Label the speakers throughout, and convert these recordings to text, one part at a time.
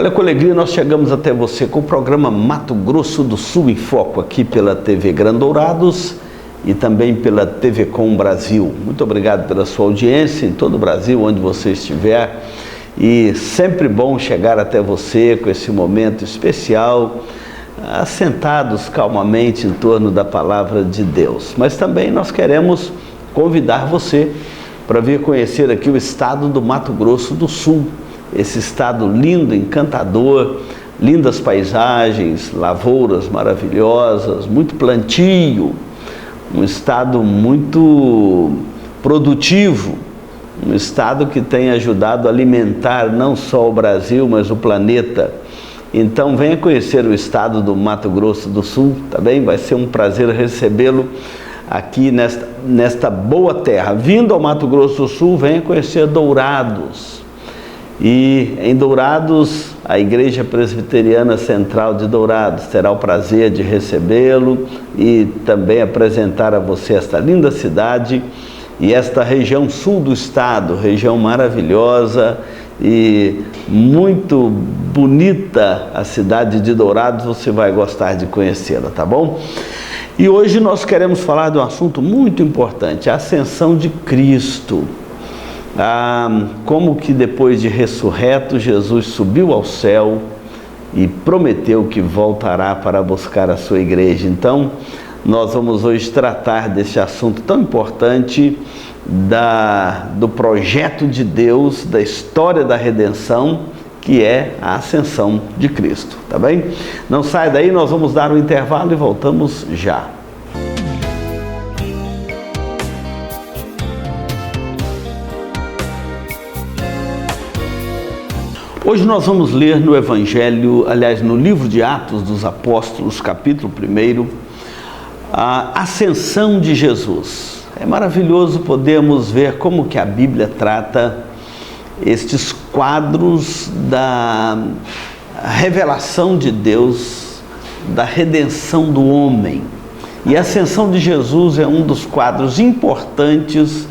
Speaker 1: Olha, com alegria nós chegamos até você com o programa Mato Grosso do Sul em Foco, aqui pela TV Grandourados e também pela TV Com Brasil. Muito obrigado pela sua audiência em todo o Brasil, onde você estiver. E sempre bom chegar até você com esse momento especial, assentados calmamente em torno da Palavra de Deus. Mas também nós queremos convidar você para vir conhecer aqui o estado do Mato Grosso do Sul. Esse estado lindo, encantador, lindas paisagens, lavouras maravilhosas, muito plantio, um estado muito produtivo, um estado que tem ajudado a alimentar não só o Brasil, mas o planeta. Então venha conhecer o estado do Mato Grosso do Sul, tá bem? Vai ser um prazer recebê-lo aqui nesta boa terra. Vindo ao Mato Grosso do Sul, venha conhecer Dourados. E em Dourados, a Igreja Presbiteriana Central de Dourados terá o prazer de recebê-lo e também apresentar a você esta linda cidade e esta região sul do estado, região maravilhosa e muito bonita. A cidade de Dourados, você vai gostar de conhecê-la, tá bom? E hoje nós queremos falar de um assunto muito importante, a ascensão de Cristo. Como que depois de ressurreto, Jesus subiu ao céu e prometeu que voltará para buscar a sua igreja. Então, nós vamos hoje tratar desse assunto tão importante do projeto de Deus, da história da redenção, que é a ascensão de Cristo, tá bem? Não sai daí, nós vamos dar um intervalo e voltamos já. Hoje nós vamos ler no Evangelho, aliás, no livro de Atos dos Apóstolos, capítulo 1, a ascensão de Jesus. É maravilhoso podermos ver como que a Bíblia trata estes quadros da revelação de Deus, da redenção do homem. E a ascensão de Jesus é um dos quadros importantes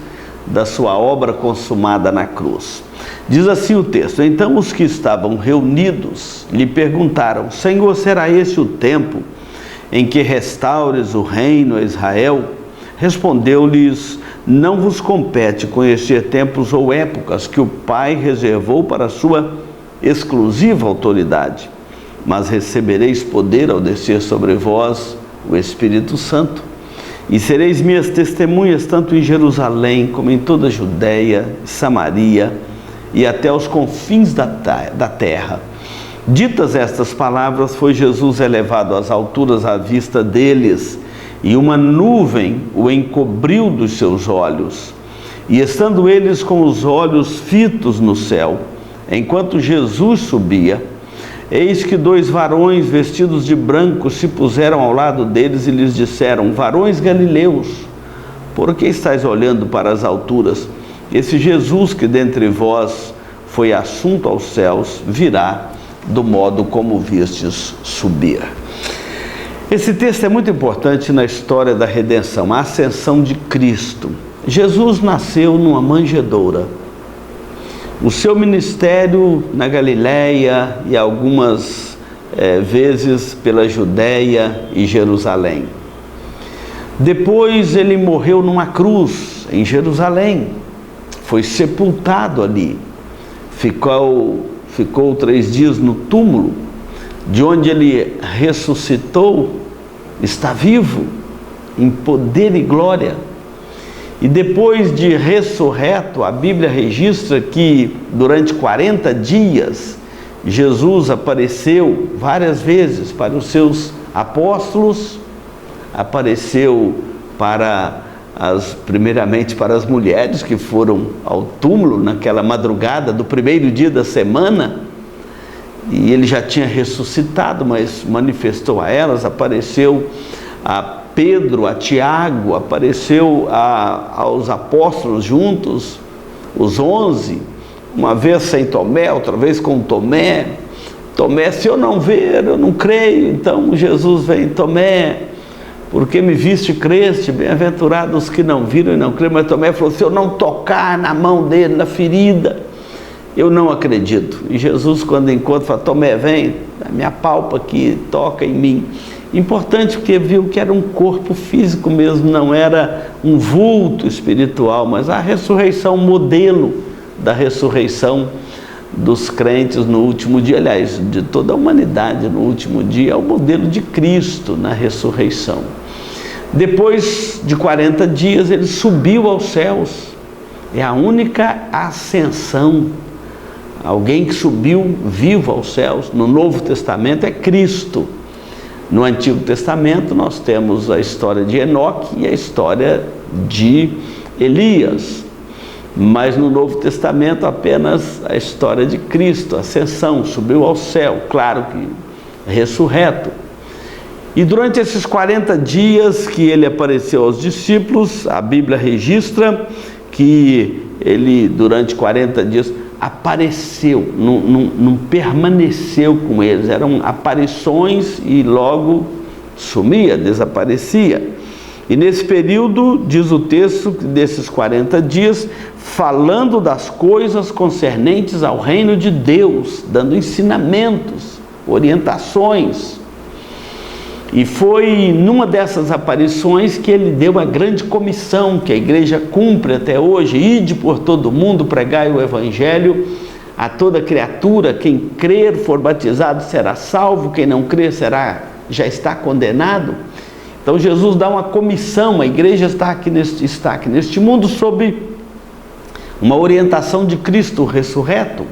Speaker 1: da sua obra consumada na cruz. Diz assim o texto: então os que estavam reunidos lhe perguntaram: Senhor, será esse o tempo em que restaures o reino a Israel? Respondeu-lhes: não vos compete conhecer tempos ou épocas que o Pai reservou para a sua exclusiva autoridade, mas recebereis poder ao descer sobre vós o Espírito Santo, e sereis minhas testemunhas tanto em Jerusalém como em toda a Judeia, Samaria e até os confins da terra. Ditas estas palavras, foi Jesus elevado às alturas à vista deles, e uma nuvem o encobriu dos seus olhos. E estando eles com os olhos fitos no céu, enquanto Jesus subia, eis que 2 varões vestidos de branco se puseram ao lado deles e lhes disseram: varões galileus, por que estáis olhando para as alturas? Esse Jesus que dentre vós foi assunto aos céus, virá do modo como vistes subir. Esse texto é muito importante na história da redenção, a ascensão de Cristo. Jesus nasceu numa manjedoura. O seu ministério na Galileia e algumas vezes pela Judeia e Jerusalém. Depois ele morreu numa cruz em Jerusalém, foi sepultado ali, ficou 3 dias no túmulo, de onde ele ressuscitou, está vivo, em poder e glória. E depois de ressurreto, a Bíblia registra que durante 40 dias, Jesus apareceu várias vezes para os seus apóstolos, apareceu primeiramente para as mulheres que foram ao túmulo naquela madrugada do primeiro dia da semana, e ele já tinha ressuscitado, mas manifestou a elas, apareceu a Pedro, a Tiago, apareceu aos apóstolos juntos, os 11, uma vez sem Tomé, outra vez com Tomé. Tomé, se eu não ver, eu não creio. Então Jesus vem: Tomé, porque me viste, creste, bem-aventurados os que não viram e não creram. Mas Tomé falou: se eu não tocar na mão dele, na ferida, eu não acredito. E Jesus, quando encontra, fala: Tomé, vem, me apalpa aqui, toca em mim. Importante porque viu que era um corpo físico mesmo, não era um vulto espiritual, mas a ressurreição, modelo da ressurreição dos crentes no último dia, aliás, de toda a humanidade no último dia, é o modelo de Cristo na ressurreição. Depois de 40 dias, ele subiu aos céus. É a única ascensão. Alguém que subiu vivo aos céus no Novo Testamento é Cristo. No Antigo Testamento nós temos a história de Enoque e a história de Elias. Mas no Novo Testamento apenas a história de Cristo, a ascensão, subiu ao céu, claro que ressurreto. E durante esses 40 dias que ele apareceu aos discípulos, a Bíblia registra que ele durante 40 dias apareceu, não permaneceu com eles, eram aparições e logo sumia, desaparecia. E nesse período, diz o texto, desses 40 dias, falando das coisas concernentes ao reino de Deus, dando ensinamentos, orientações. E foi numa dessas aparições que ele deu a grande comissão que a igreja cumpre até hoje: ide por todo mundo, pregai o evangelho a toda criatura, quem crer, for batizado, será salvo, quem não crer já está condenado. Então Jesus dá uma comissão, a igreja está aqui neste mundo sob uma orientação de Cristo ressurreto.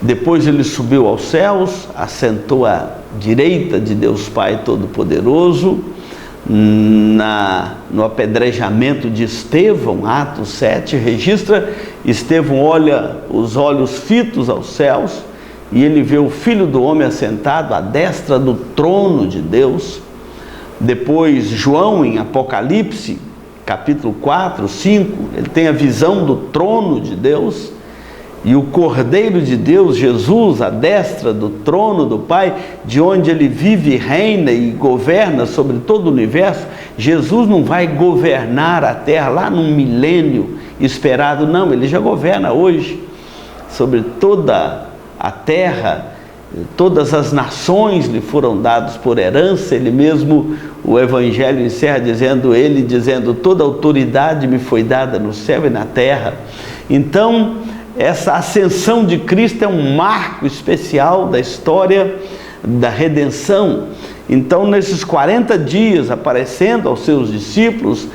Speaker 1: Depois ele subiu aos céus, assentou à direita de Deus Pai Todo-Poderoso, no apedrejamento de Estevão, Atos 7, registra, Estevão olha os olhos fitos aos céus, e ele vê o Filho do Homem assentado à destra do trono de Deus. Depois João, em Apocalipse, capítulo 4, 5, ele tem a visão do trono de Deus, e o Cordeiro de Deus, Jesus, à destra do trono do Pai, de onde ele vive, reina e governa sobre todo o universo. Jesus não vai governar a terra lá num milênio esperado, não, ele já governa hoje sobre toda a terra. Todas as nações lhe foram dadas por herança. Ele mesmo, o Evangelho encerra dizendo: toda autoridade me foi dada no céu e na terra. Então, essa ascensão de Cristo é um marco especial da história da redenção. Então, nesses 40 dias, aparecendo aos seus discípulos,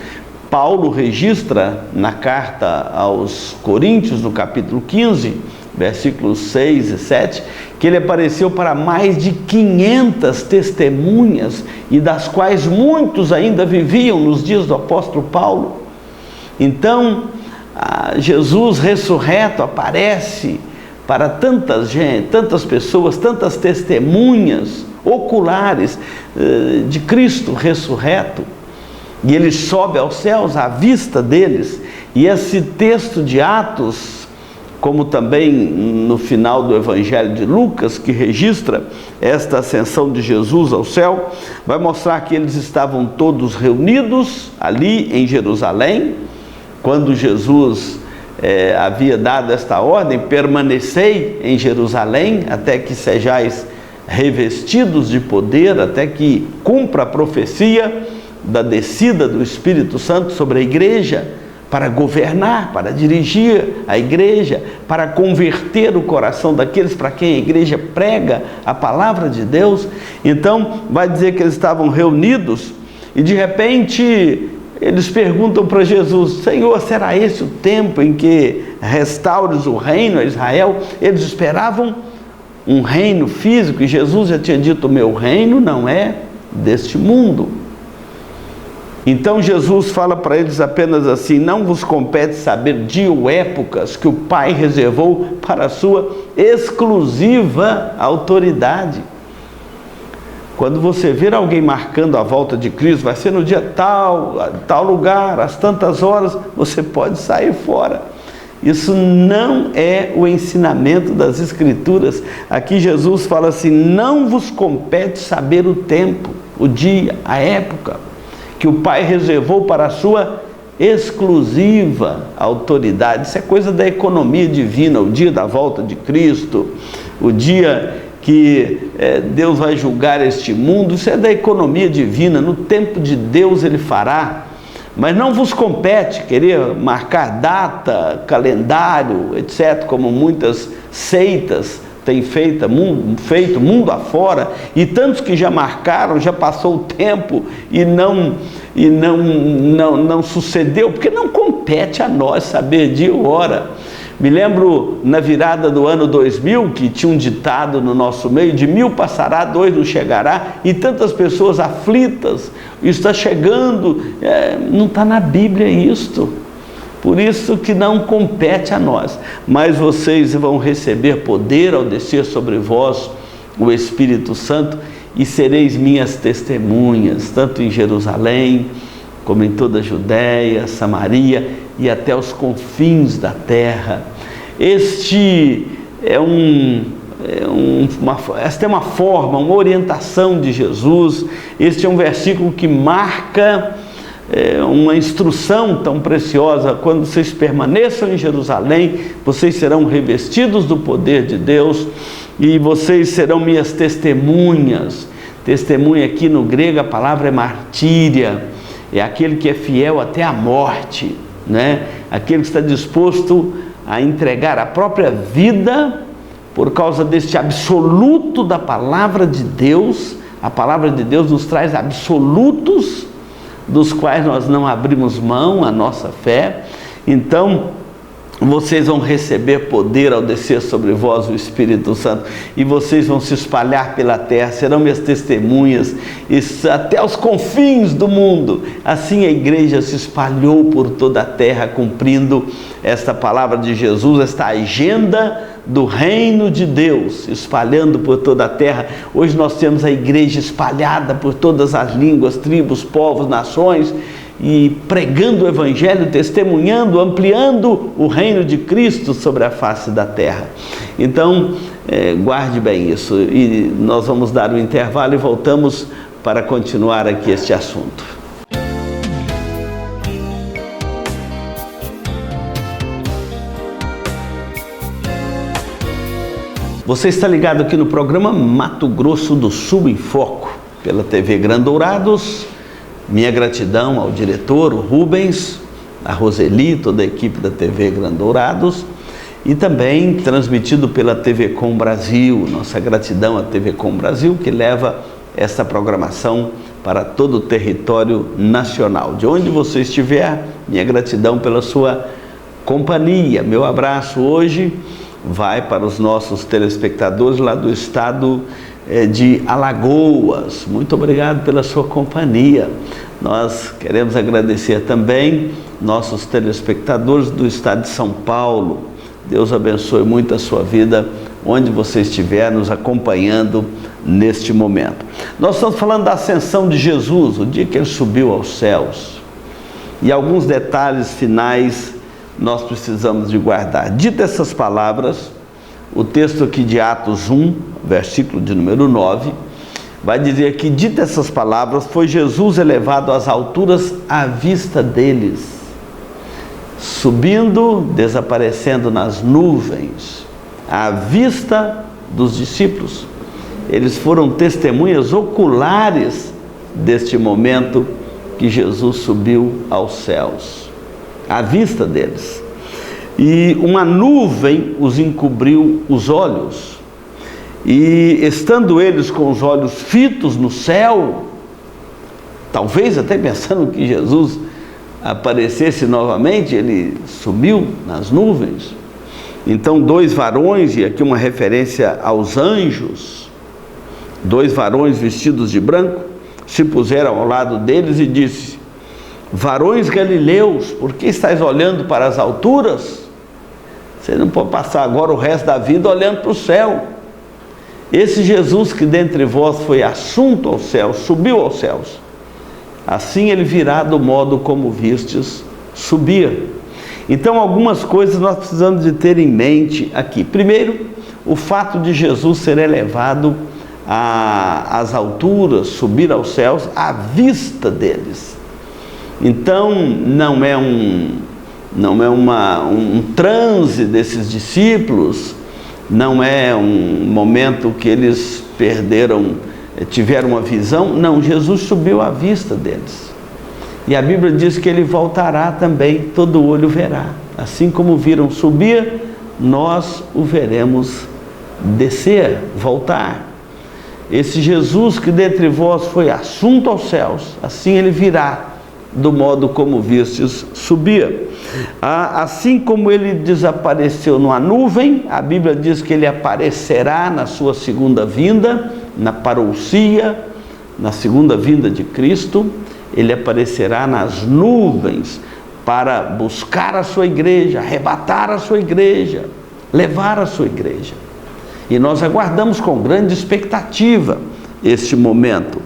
Speaker 1: Paulo registra na carta aos Coríntios, no capítulo 15, versículos 6 e 7, que ele apareceu para mais de 500 testemunhas, e das quais muitos ainda viviam nos dias do apóstolo Paulo. Então, Jesus ressurreto aparece para tantas pessoas, tantas testemunhas oculares de Cristo ressurreto, e ele sobe aos céus à vista deles. E esse texto de Atos, como também no final do Evangelho de Lucas, que registra esta ascensão de Jesus ao céu, vai mostrar que eles estavam todos reunidos ali em Jerusalém, quando Jesus havia dado esta ordem: permanecei em Jerusalém até que sejais revestidos de poder, até que cumpra a profecia da descida do Espírito Santo sobre a igreja, para governar, para dirigir a igreja, para converter o coração daqueles para quem a igreja prega a palavra de Deus. Então, vai dizer que eles estavam reunidos, e de repente eles perguntam para Jesus: Senhor, será esse o tempo em que restaures o reino a Israel? Eles esperavam um reino físico, e Jesus já tinha dito: o meu reino não é deste mundo. Então Jesus fala para eles apenas assim: não vos compete saber dia ou épocas que o Pai reservou para a sua exclusiva autoridade. Quando você ver alguém marcando a volta de Cristo, vai ser no dia tal lugar, às tantas horas, você pode sair fora. Isso não é o ensinamento das Escrituras. Aqui Jesus fala assim: não vos compete saber o tempo, o dia, a época que o Pai reservou para a sua exclusiva autoridade. Isso é coisa da economia divina, o dia da volta de Cristo, o dia que Deus vai julgar este mundo. Isso é da economia divina, no tempo de Deus Ele fará. Mas não vos compete querer marcar data, calendário, etc., como muitas seitas têm feito mundo afora, e tantos que já marcaram, já passou o tempo e não sucedeu, porque não compete a nós saber dia ou hora. Me lembro na virada do ano 2000, que tinha um ditado no nosso meio: de 1000 passará, 2 não chegará, e tantas pessoas aflitas, está chegando, não está na Bíblia isto. Por isso que não compete a nós, mas vocês vão receber poder ao descer sobre vós o Espírito Santo, e sereis minhas testemunhas, tanto em Jerusalém, como em toda a Judéia, Samaria e até os confins da terra. Esta é uma forma, uma orientação de Jesus. Este é um versículo que marca uma instrução tão preciosa: quando vocês permaneçam em Jerusalém, vocês serão revestidos do poder de Deus e vocês serão minhas testemunhas. Testemunha aqui no grego, a palavra é martíria, é aquele que é fiel até a morte, né? Aquele que está disposto a entregar a própria vida por causa deste absoluto da palavra de Deus. A palavra de Deus nos traz absolutos dos quais nós não abrimos mão, a nossa fé. Então, vocês vão receber poder ao descer sobre vós o Espírito Santo, e vocês vão se espalhar pela terra, serão minhas testemunhas até os confins do mundo. Assim a igreja se espalhou por toda a terra, cumprindo esta palavra de Jesus, esta agenda do reino de Deus, espalhando por toda a terra. Hoje nós temos a igreja espalhada por todas as línguas, tribos, povos, nações, e pregando o Evangelho, testemunhando, ampliando o reino de Cristo sobre a face da terra. Então, guarde bem isso, e nós vamos dar um intervalo e voltamos para continuar aqui este assunto. Você está ligado aqui no programa Mato Grosso do Sul em Foco, pela TV Grandourados. Minha gratidão ao diretor, o Rubens, a Roseli, toda a equipe da TV Grandourados, e também transmitido pela TV Com Brasil. Nossa gratidão à TV Com Brasil, que leva essa programação para todo o território nacional. De onde você estiver, minha gratidão pela sua companhia. Meu abraço hoje vai para os nossos telespectadores lá do estado de Alagoas. Muito obrigado pela sua companhia. Nós queremos agradecer também nossos telespectadores do estado de São Paulo. Deus abençoe muito a sua vida, onde você estiver nos acompanhando neste momento. Nós estamos falando da ascensão de Jesus, o dia que ele subiu aos céus. E alguns detalhes finais nós precisamos de guardar. Dito essas palavras, o texto aqui de Atos 1, versículo de número 9, vai dizer que, dito essas palavras, foi Jesus elevado às alturas à vista deles, subindo, desaparecendo nas nuvens, à vista dos discípulos. Eles foram testemunhas oculares deste momento que Jesus subiu aos céus, à vista deles. E uma nuvem os encobriu os olhos, e estando eles com os olhos fitos no céu, talvez até pensando que Jesus aparecesse novamente, ele subiu nas nuvens. Então 2 varões, e aqui uma referência aos anjos, 2 varões vestidos de branco, se puseram ao lado deles e disse: varões galileus, por que estáis olhando para as alturas? Você não pode passar agora o resto da vida olhando para o céu. Esse Jesus que dentre vós foi assunto aos céus, subiu aos céus, assim ele virá do modo como vistes subir. Então algumas coisas nós precisamos de ter em mente aqui. Primeiro, o fato de Jesus ser elevado às alturas, subir aos céus, à vista deles. Então não é um transe desses discípulos, não é um momento que eles tiveram uma visão. Não, Jesus subiu à vista deles. E a Bíblia diz que ele voltará também, todo olho verá. Assim como viram subir, nós o veremos descer, voltar. Esse Jesus que dentre vós foi assunto aos céus, assim ele virá, do modo como vistes subir. Assim como ele desapareceu numa nuvem, a Bíblia diz que ele aparecerá na sua segunda vinda, na parousia, na segunda vinda de Cristo. Ele aparecerá nas nuvens para buscar a sua igreja, arrebatar a sua igreja, levar a sua igreja. E nós aguardamos com grande expectativa este momento.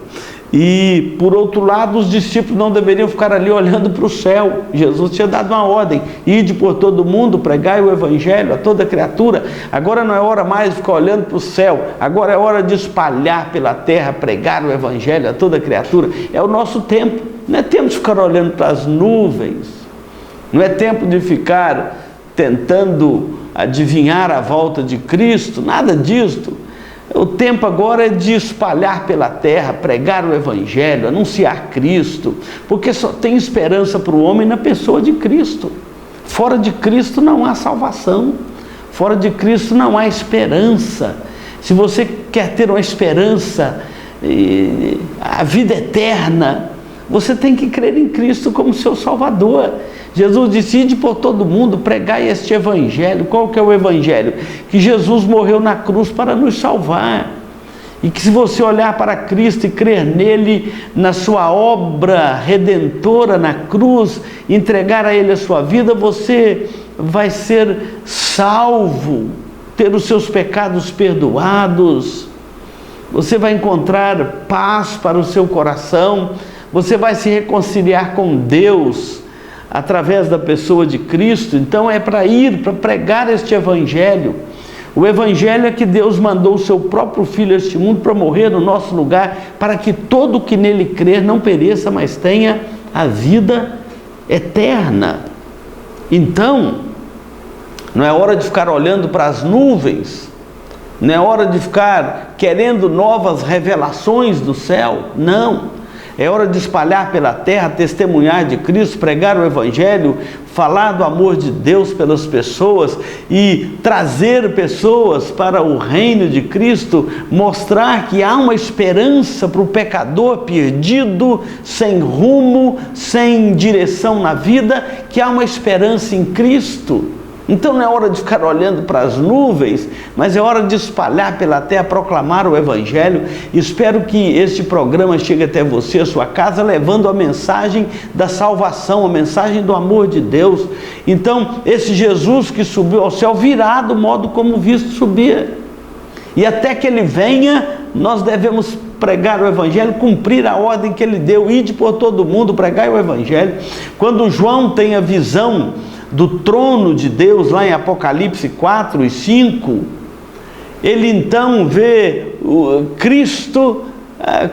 Speaker 1: E, por outro lado, os discípulos não deveriam ficar ali olhando para o céu. Jesus tinha dado uma ordem: ide por todo mundo, pregai o evangelho a toda criatura. Agora não é hora mais de ficar olhando para o céu, agora é hora de espalhar pela terra, pregar o evangelho a toda criatura. É o nosso tempo. Não é tempo de ficar olhando para as nuvens, não é tempo de ficar tentando adivinhar a volta de Cristo, nada disto. O tempo agora é de espalhar pela terra, pregar o evangelho, anunciar Cristo, porque só tem esperança para o homem na pessoa de Cristo. Fora de Cristo não há salvação, fora de Cristo não há esperança. Se você quer ter uma esperança, a vida eterna, você tem que crer em Cristo como seu Salvador. Jesus disse: ide por todo mundo, pregai este evangelho. Qual que é o evangelho? Que Jesus morreu na cruz para nos salvar. E que se você olhar para Cristo e crer nele, na sua obra redentora na cruz, entregar a ele a sua vida, você vai ser salvo, ter os seus pecados perdoados, você vai encontrar paz para o seu coração, você vai se reconciliar com Deus através da pessoa de Cristo. Então é para pregar este evangelho. O evangelho é que Deus mandou o seu próprio Filho a este mundo para morrer no nosso lugar, para que todo que nele crer não pereça, mas tenha a vida eterna. Então, não é hora de ficar olhando para as nuvens, não é hora de ficar querendo novas revelações do céu, não. É hora de espalhar pela terra, testemunhar de Cristo, pregar o evangelho, falar do amor de Deus pelas pessoas e trazer pessoas para o reino de Cristo, mostrar que há uma esperança para o pecador perdido, sem rumo, sem direção na vida, que há uma esperança em Cristo. Então não é hora de ficar olhando para as nuvens, mas é hora de espalhar pela terra, proclamar o evangelho. Espero que este programa chegue até você, a sua casa, levando a mensagem da salvação, a mensagem do amor de Deus. Então esse Jesus que subiu ao céu virá do modo como visto subir. E até que ele venha, nós devemos pregar o evangelho, cumprir a ordem que ele deu: ide por todo mundo, pregai o evangelho. Quando João tem a visão do trono de Deus, lá em Apocalipse 4 e 5, ele então vê Cristo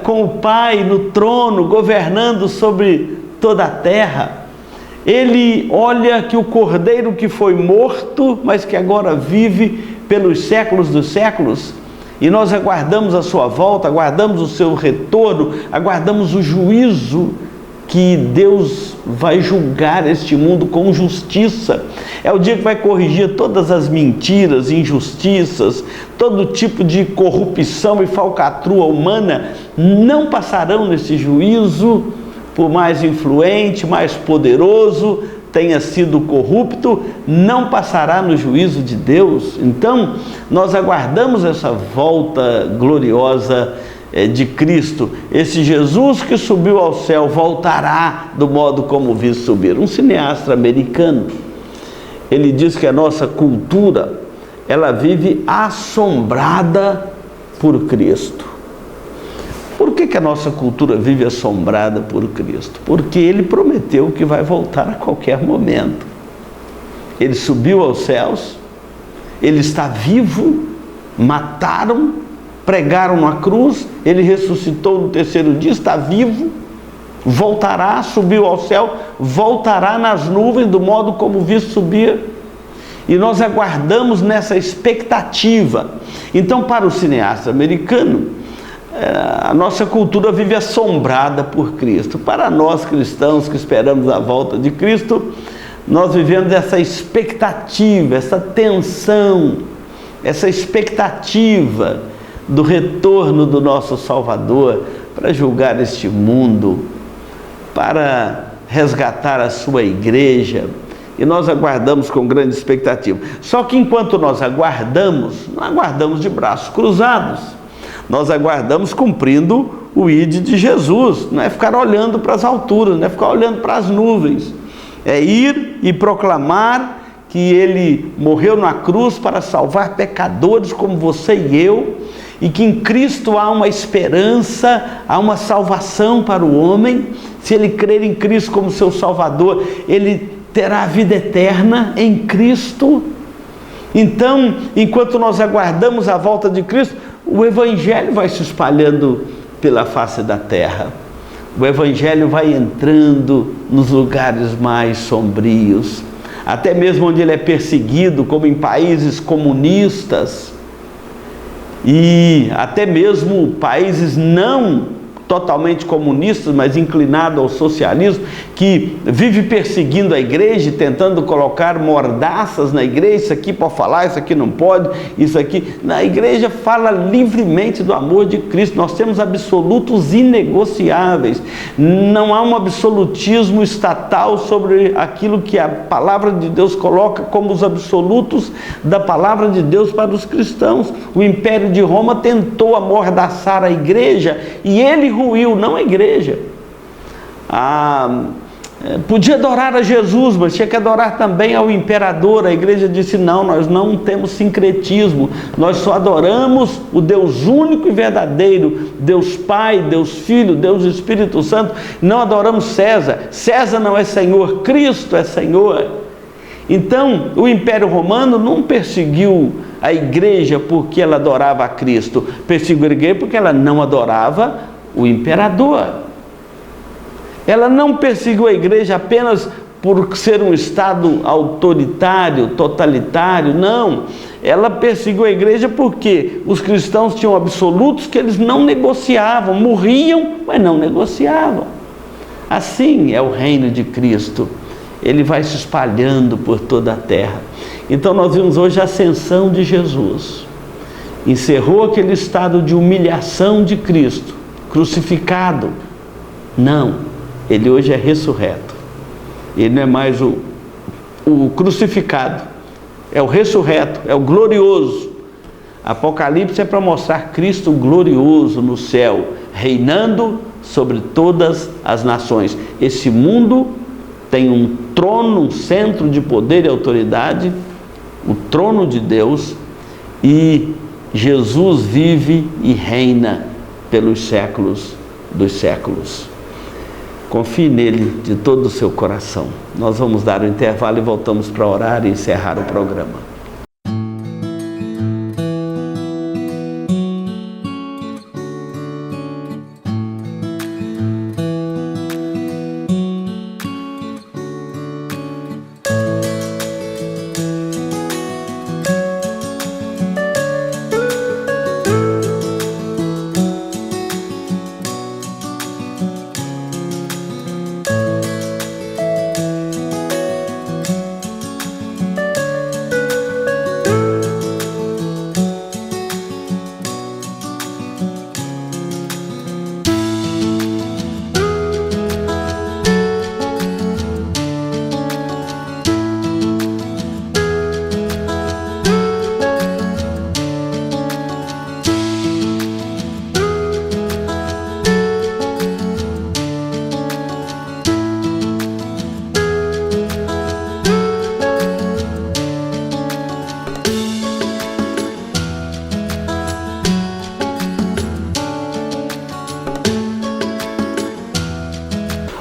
Speaker 1: com o Pai no trono, governando sobre toda a terra. Ele olha que o Cordeiro que foi morto, mas que agora vive pelos séculos dos séculos, e nós aguardamos a sua volta, aguardamos o seu retorno, aguardamos o juízo que Deus vai julgar este mundo com justiça. É o dia que vai corrigir todas as mentiras, injustiças, todo tipo de corrupção e falcatrua humana não passarão nesse juízo. Por mais influente, mais poderoso tenha sido corrupto, não passará no juízo de Deus. Então nós aguardamos essa volta gloriosa de Cristo. Esse Jesus que subiu ao céu voltará do modo como visto subir. Um cineasta americano, ele diz que a nossa cultura, ela vive assombrada por Cristo. Por que a nossa cultura vive assombrada por Cristo? Porque ele prometeu que vai voltar a qualquer momento. Ele subiu aos céus, ele está vivo, mataram, pregaram na cruz, ele ressuscitou no terceiro dia, está vivo, Voltará, subiu ao céu, voltará nas nuvens do modo como visto subir. E nós aguardamos nessa expectativa. Então, para o cineasta americano, a nossa cultura vive assombrada por Cristo. Para nós cristãos que esperamos a volta de Cristo, nós vivemos essa expectativa, essa tensão, essa expectativa do retorno do nosso Salvador para julgar este mundo, para resgatar a sua igreja. E nós aguardamos com grande expectativa. Só que enquanto nós aguardamos, não aguardamos de braços cruzados. Nós aguardamos cumprindo o ide de Jesus. Não é ficar olhando para as alturas, não é ficar olhando para as nuvens. É ir e proclamar que Ele morreu na cruz para salvar pecadores como você e eu, e que em Cristo há uma esperança, há uma salvação para o homem. Se ele crer em Cristo como seu Salvador, ele terá a vida eterna em Cristo. Então, enquanto nós aguardamos a volta de Cristo, o Evangelho vai se espalhando pela face da terra. O Evangelho vai entrando nos lugares mais sombrios, até mesmo onde ele é perseguido, como em países comunistas, e até mesmo países não totalmente comunistas, mas inclinado ao socialismo, que vive perseguindo a igreja, tentando colocar mordaças na igreja. Isso aqui pode falar, isso aqui não pode, isso aqui... Na igreja fala livremente do amor de Cristo. Nós temos absolutos inegociáveis. Não há um absolutismo estatal sobre aquilo que a palavra de Deus coloca como os absolutos da palavra de Deus para os cristãos. O Império de Roma tentou amordaçar a igreja e ele ruiu, não a igreja. Podia adorar a Jesus, mas tinha que adorar também ao imperador. A igreja disse: não, nós não temos sincretismo, nós só adoramos o Deus único e verdadeiro, Deus Pai, Deus Filho, Deus Espírito Santo. Não adoramos César. César não é Senhor, Cristo é Senhor. Então, o Império Romano não perseguiu a igreja porque ela adorava a Cristo, perseguiu a igreja porque ela não adorava o imperador. Ela não perseguiu a igreja apenas por ser um estado autoritário, totalitário, não. Ela perseguiu a igreja porque os cristãos tinham absolutos que eles não negociavam, morriam, mas não negociavam. Assim é o reino de Cristo. Ele vai se espalhando por toda a terra. Então nós vimos hoje a ascensão de Jesus. Encerrou aquele estado de humilhação de Cristo, crucificado. Não, ele hoje é ressurreto. Ele não é mais o crucificado, é o ressurreto, é o glorioso. Apocalipse é para mostrar Cristo glorioso no céu, reinando sobre todas as nações. Esse mundo tem um trono, um centro de poder e autoridade, o trono de Deus, e Jesus vive e reina pelos séculos dos séculos. Confie nele de todo o seu coração. Nós vamos dar um intervalo e voltamos para orar e encerrar o programa.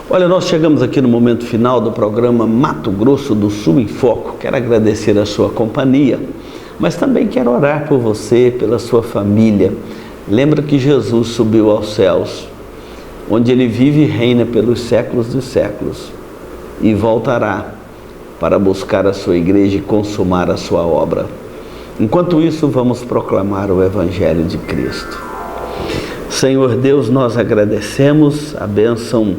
Speaker 1: Olha, nós chegamos aqui no momento final do programa Mato Grosso do Sul em Foco. Quero agradecer a sua companhia, mas também quero orar por você, pela sua família. Lembra que Jesus subiu aos céus onde Ele vive e reina pelos séculos dos séculos, e voltará para buscar a sua igreja e consumar a sua obra. Enquanto isso, vamos proclamar o Evangelho de Cristo. Senhor Deus, nós agradecemos a bênção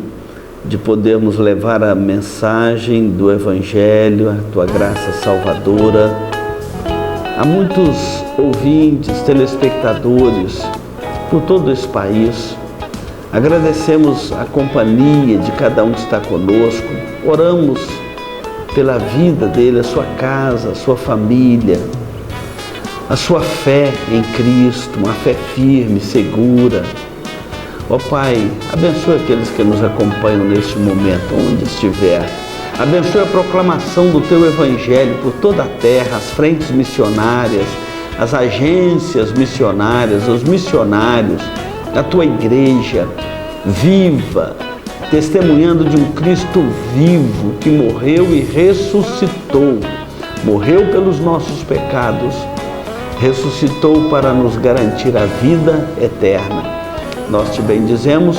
Speaker 1: de podermos levar a mensagem do Evangelho, a Tua graça salvadora, a muitos ouvintes, telespectadores por todo esse país. Agradecemos a companhia de cada um que está conosco, oramos pela vida dele, a sua casa, a sua família, a sua fé em Cristo, uma fé firme, segura. Ó Pai, abençoe aqueles que nos acompanham neste momento, onde estiver. Abençoe a proclamação do Teu Evangelho por toda a terra, as frentes missionárias, as agências missionárias, os missionários, a Tua igreja viva, testemunhando de um Cristo vivo que morreu e ressuscitou. Morreu pelos nossos pecados, ressuscitou para nos garantir a vida eterna. Nós te bendizemos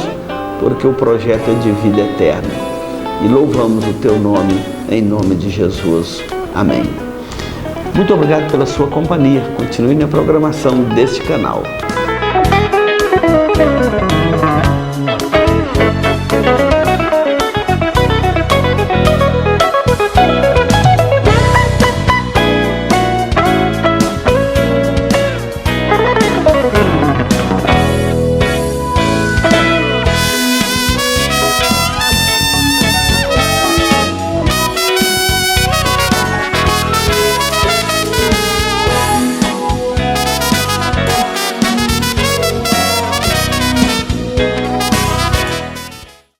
Speaker 1: porque o projeto é de vida eterna e louvamos o Teu nome, em nome de Jesus. Amém. Muito obrigado pela sua companhia. Continue na programação deste canal.